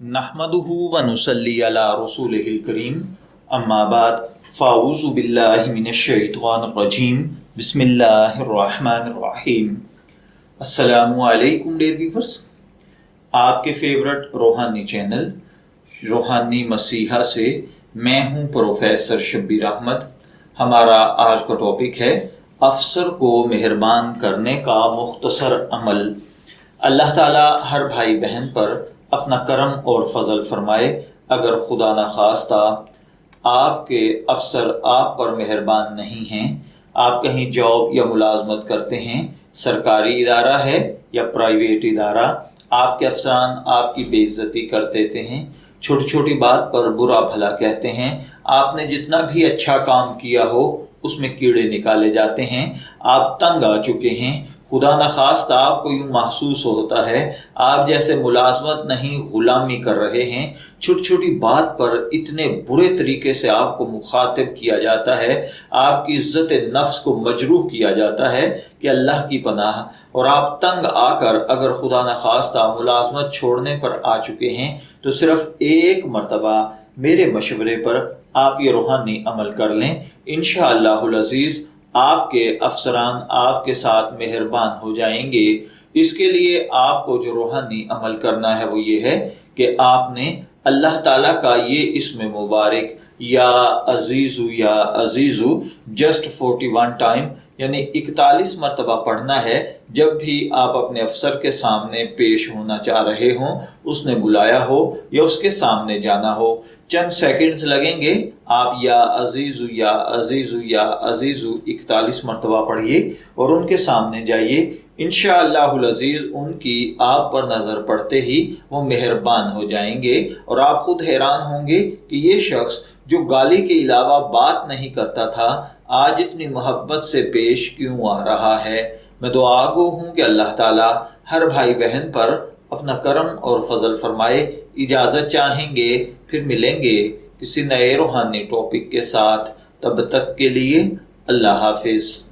नहमदुहु व नुसल्ली अला रसूलिहिल करीम अम्मा बाद फ़ाऊज़ु बिल्लाहि मिनश्शैतानिर रजीम बिस्मिल्लाहिर रहमानिर रहीम। अस्सलामु अलैकुम डियर व्यूअर्स, आपके फेवरेट रूहानी चैनल रूहानी मसीहा से मैं हूं प्रोफेसर शब्बीर अहमद। हमारा आज का टॉपिक है अफसर को मेहरबान करने का मुख्तसर अमल। अल्लाह ताला हर भाई बहन पर अपना करम और फजल फरमाए। अगर खुदा न खास्ता आपके अफसर आप पर मेहरबान नहीं हैं, आप कहीं जॉब या मुलाजमत करते हैं, सरकारी इदारा है या प्राइवेट इदारा, आपके अफसरान आपकी बेइज्जती कर देते हैं, छोटी छोटी बात पर बुरा भला कहते हैं, आपने जितना भी अच्छा काम किया हो उसमें कीड़े निकाले जाते हैं, आप तंग आ चुके हैं, खुदा न खास्ता आपको यूँ महसूस होता है आप जैसे मुलाजमत नहीं गुलामी कर रहे हैं। छोटी छोटी बात पर इतने बुरे तरीके से आपको मुखातिब किया जाता है, आपकी इज्जत नफ्स को मजरूह किया जाता है कि अल्लाह की पनाह। और आप तंग आकर अगर खुदा न खास्ता मुलाजमत छोड़ने पर आ चुके हैं तो सिर्फ एक मरतबा मेरे मशवरे पर आप ये रूहानी अमल कर लें। इंशाअल्लाहुल अज़ीज़ आपके अफसरान आपके साथ मेहरबान हो जाएंगे। इसके लिए आपको जो रूहानी अमल करना है वो ये है कि आपने अल्लाह ताला का ये इस्म मुबारक या अजीज़ु जस्ट 41 टाइम यानी 41 मरतबा पढ़ना है। जब भी आप अपने अफसर के सामने पेश होना चाह रहे हों, उसने बुलाया हो या उसके सामने जाना हो, चंद सेकंड्स लगेंगे, आप या अजीज़ु या अजीज़ु या अजीज़ु 41 मरतबा पढ़िए और उनके सामने जाइए। इंशाअल्लाहुल अज़ीज़ उनकी आप पर नज़र पड़ते ही वो मेहरबान हो जाएंगे और आप खुद हैरान होंगे कि ये शख्स जो गाली के अलावा बात नहीं करता था आज इतनी मोहब्बत से पेश क्यों आ रहा है। मैं दुआ गो हूँ कि अल्लाह ताला हर भाई बहन पर अपना करम और फजल फरमाए। इजाज़त चाहेंगे, फिर मिलेंगे किसी नए रूहानी टॉपिक के साथ। तब तक के लिए अल्लाह हाफिज़।